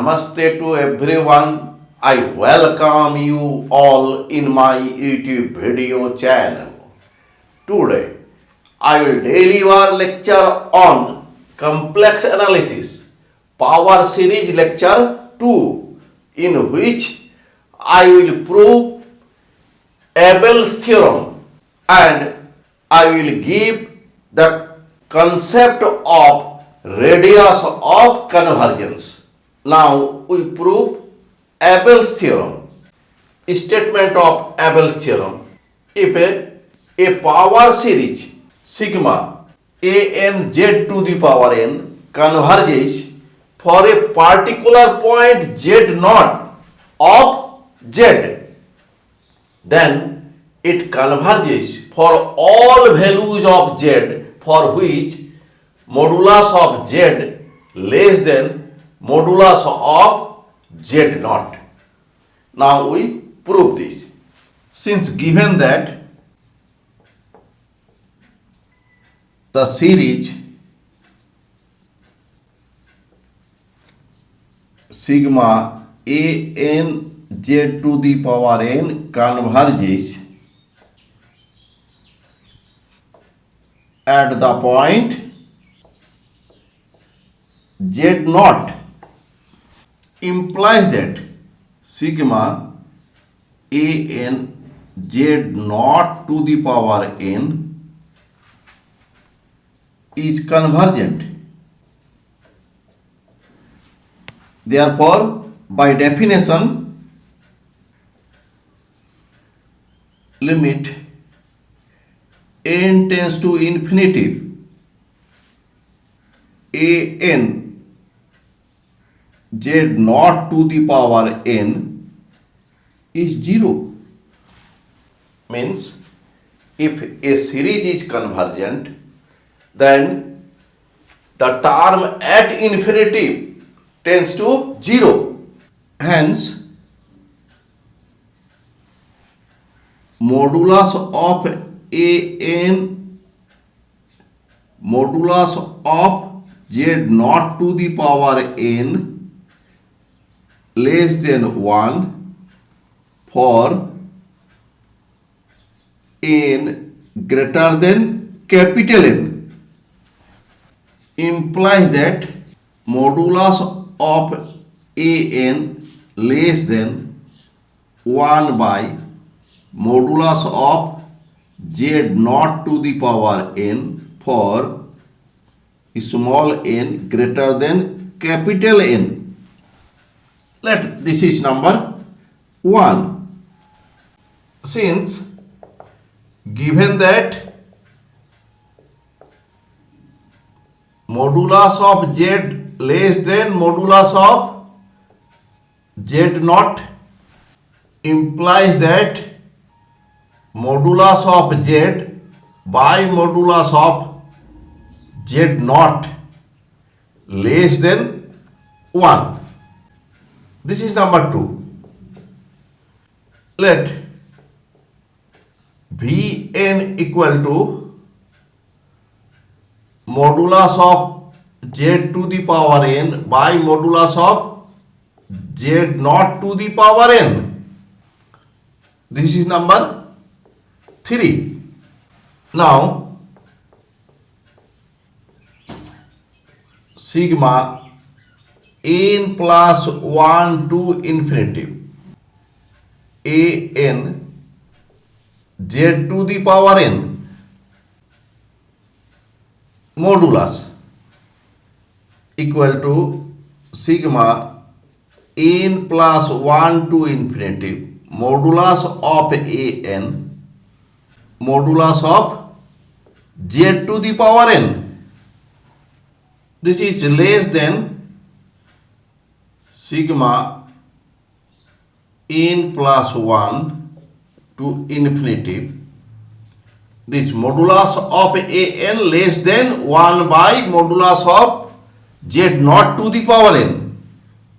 Namaste to everyone. I welcome you all in my YouTube video channel. Today, I will deliver lecture on complex analysis, power series lecture 2, in which I will prove Abel's theorem and I will give the concept of radius of convergence. Now we prove Abel's theorem. Statement of Abel's theorem. If a power series sigma a n z to the power n converges for a particular point z naught of z, then it converges for all values of z for which modulus of z less than modulus of z naught. Now we prove this. Since given that the series sigma a n z to the power n converges at the point z naught, implies that sigma a n z naught to the power n is convergent. Therefore, by definition, limit n tends to infinity, a n z naught to the power n is 0. Means if a series is convergent, then the term at infinity tends to 0. Hence, modulus of a n modulus of z naught to the power n less than 1 for n greater than capital N implies that modulus of a n less than 1 by modulus of z naught to the power n for small n greater than capital N. This is number 1. Since given that modulus of z less than modulus of z naught implies that modulus of z by modulus of z naught less than 1. This is number 2. Let Vn equal to modulus of z to the power n by modulus of z naught to the power n. This is number 3. Now, sigma n plus 1 to infinity a n z to the power n modulus equal to sigma n plus 1 to infinity modulus of a n modulus of z to the power n. This is less than sigma n plus 1 to infinity this modulus of a n less than 1 by modulus of z naught to the power n.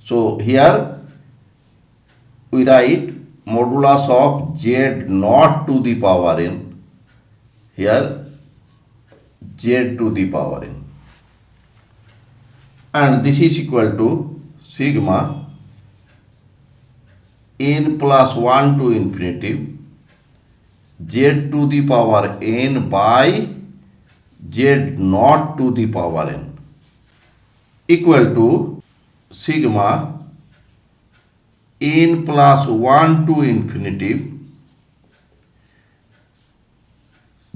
So here we write modulus of z naught to the power n, here z to the power n, and this is equal to sigma n plus 1 to infinity z to the power n by z naught to the power n equal to sigma n plus 1 to infinity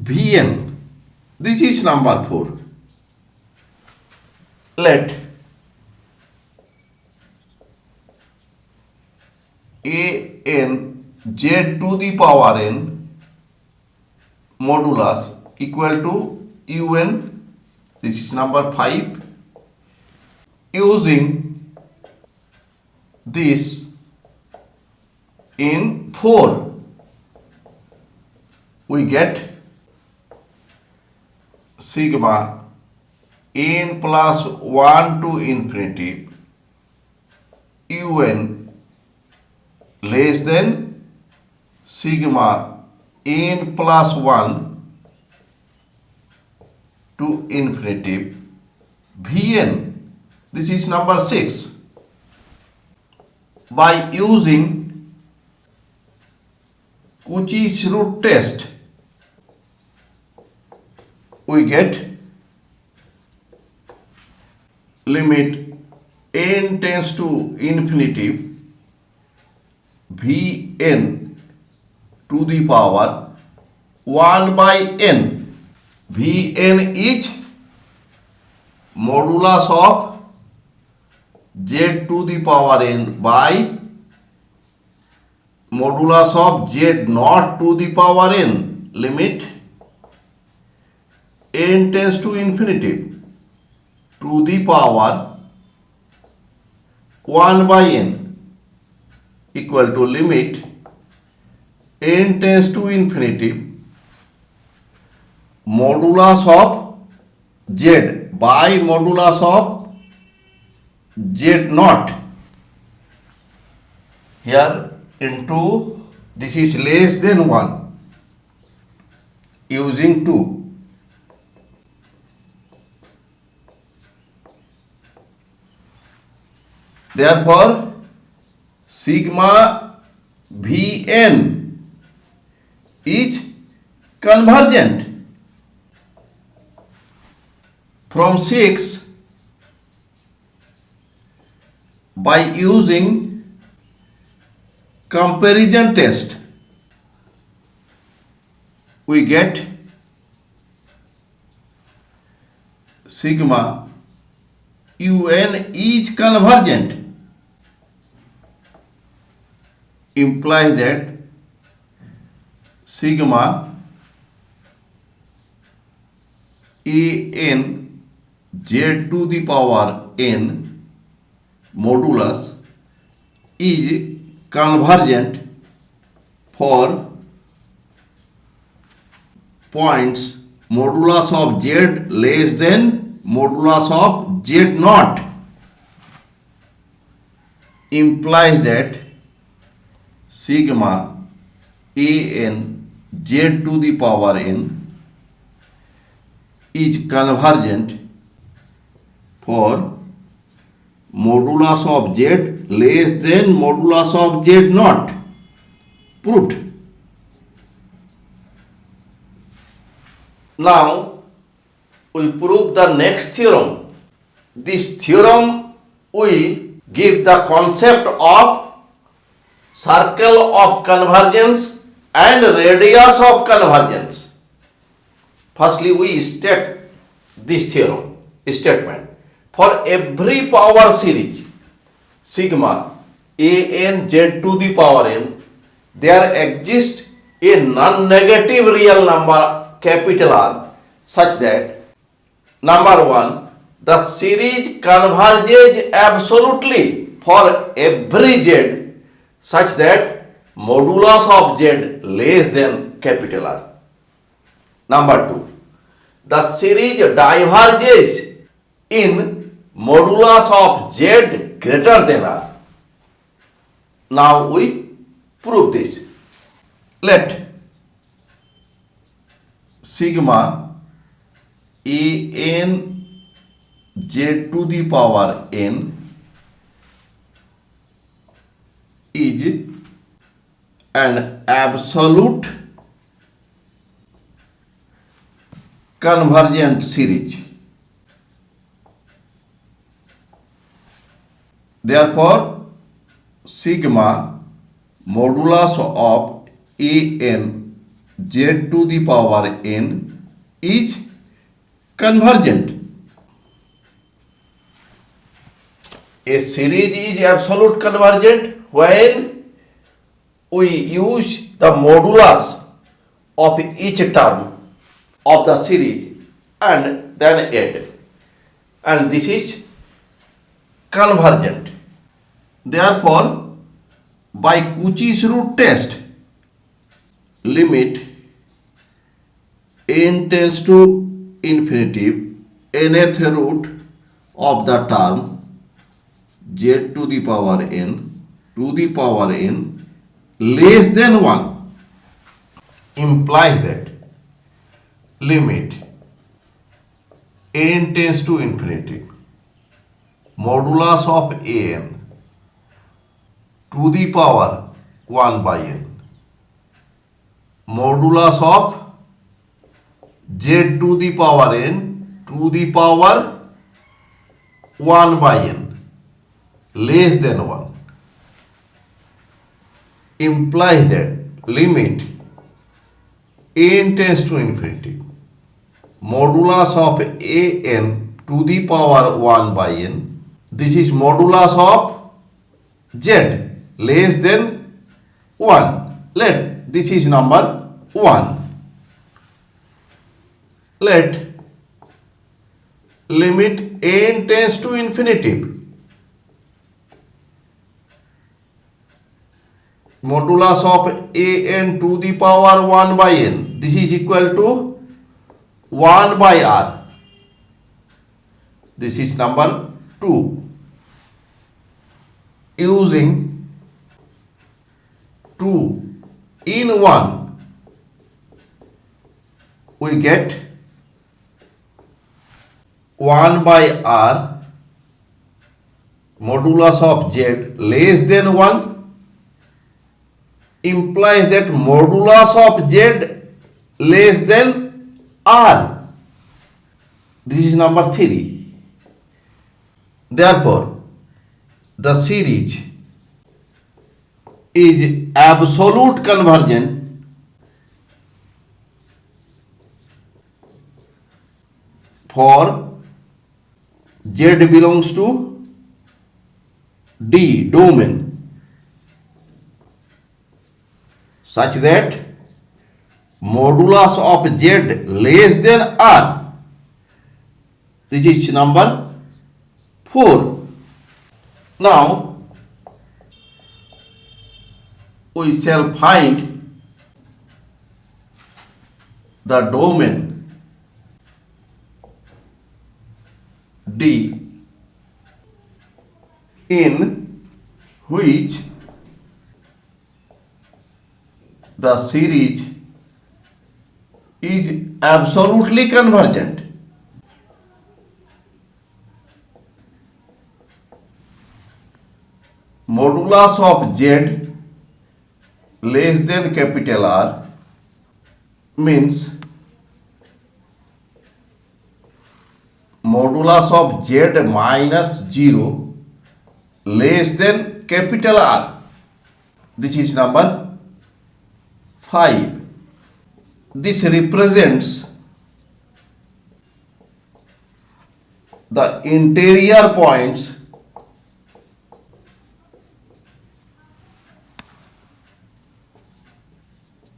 Vn. This is number 4. Let an z to the power n modulus equal to un. This is number 5. Using this in 4, we get sigma n plus 1 to infinity un less than sigma n plus 1 to infinity Vn. This is number 6. By using Cauchy's root test, we get limit n tends to infinity Vn to the power 1 by n. Vn is modulus of z to the power n by modulus of z naught to the power n. Limit n tends to infinity to the power 1 by n equal to limit n tends to infinity modulus of z by modulus of z naught here into this is less than 1 using 2. Therefore, sigma Vn is convergent. From 6, by using comparison test, we get sigma un is convergent, implies that sigma an z to the power n modulus is convergent for points modulus of z less than modulus of z naught, implies that sigma an z to the power n is convergent for modulus of z less than modulus of z naught. Proved. Now we prove the next theorem. This theorem will give the concept of circle of convergence and radius of convergence. Firstly, we state this theorem statement. For every power series sigma an z to the power n, there exists a non-negative real number capital R such that number 1, the series converges absolutely for every z such that modulus of z less than capital R. Number 2, the series diverges in modulus of z greater than R. Now we prove this. Let sigma an z to the power n is an absolute convergent series. Therefore, sigma modulus of an z to the power n is convergent. A series is absolute convergent when we use the modulus of each term of the series and then add, and this is convergent. Therefore, by Cauchy's root test, limit n tends to infinity nth root of the term z to the power n less than 1 implies that limit n tends to infinity modulus of an to the power 1 by n modulus of z to the power n to the power 1 by n less than 1 implies that limit n tends to infinity modulus of an to the power 1 by n, this is modulus of z less than 1. Let this is number 1. Let limit n tends to infinity modulus of an to the power 1 by n, this is equal to 1 by r. This is number 2. Using 2 in 1, we get 1 by r modulus of z less than 1 implies that modulus of z less than r. This is number 3. Therefore, the series is absolute convergent for z belongs to D domain such that modulus of z less than r. This is number 4. Now we shall find the domain D in which the series is absolutely convergent. Modulus of z less than capital R means modulus of z minus 0 less than capital R. This is number 5. This represents the interior points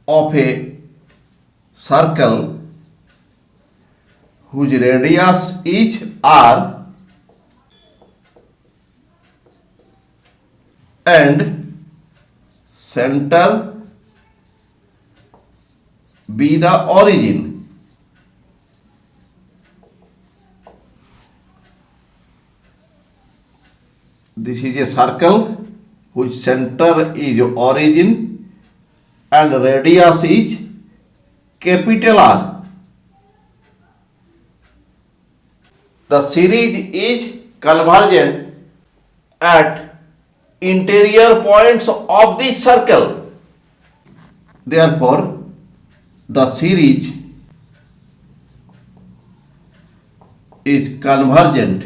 of a circle whose radius is r and center be the origin. This is a circle whose center is origin and radius is capital R. The series is convergent at interior points of this circle. Therefore, the series is convergent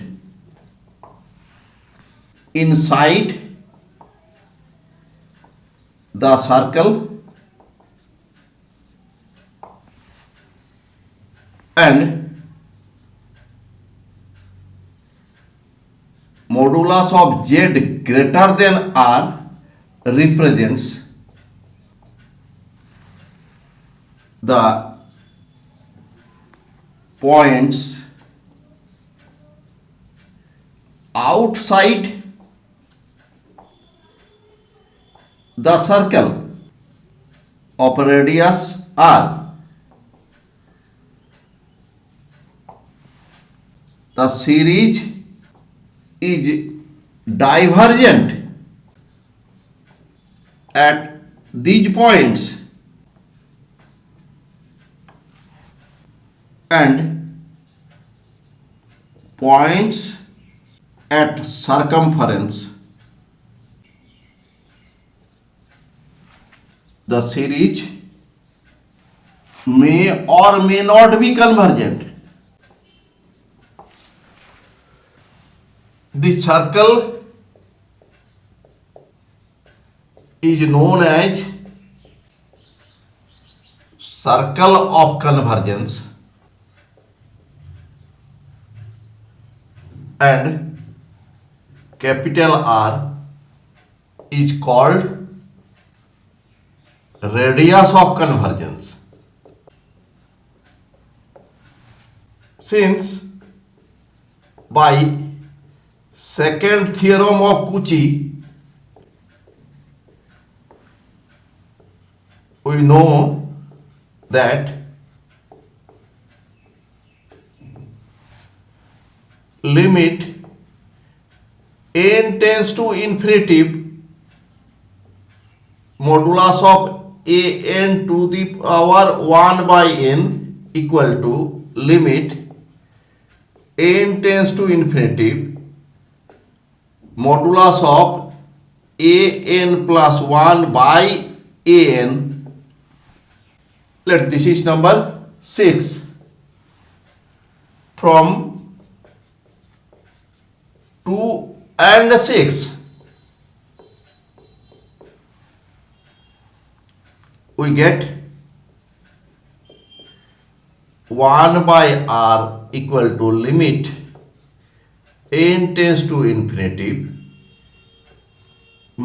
inside the circle and modulus of z greater than r represents the points outside the circle of radius r. The series is divergent at these points and points at circumference. The series may or may not be convergent. The circle is known as circle of convergence and capital R is called radius of convergence. Since by second theorem of Cauchy we know that limit n tends to infinity modulus of a n to the power 1 by n equal to limit n tends to infinity modulus of a n plus 1 by a n. Let this is number 6. From 2 and 6 we get 1 by r equal to limit n tends to infinity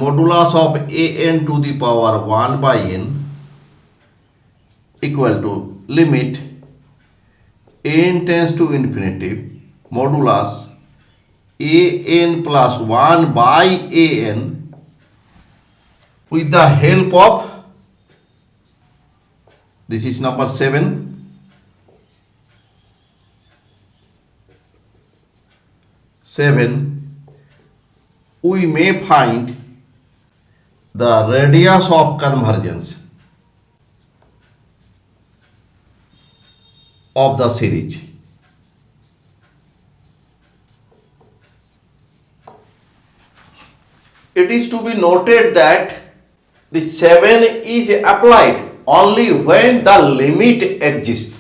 modulus of a n to the power 1 by n equal to limit n tends to infinity modulus a n plus 1 by a n with the help of this is number 7. We may find the radius of convergence of the series. It is to be noted that the 7 is applied only when the limit exists.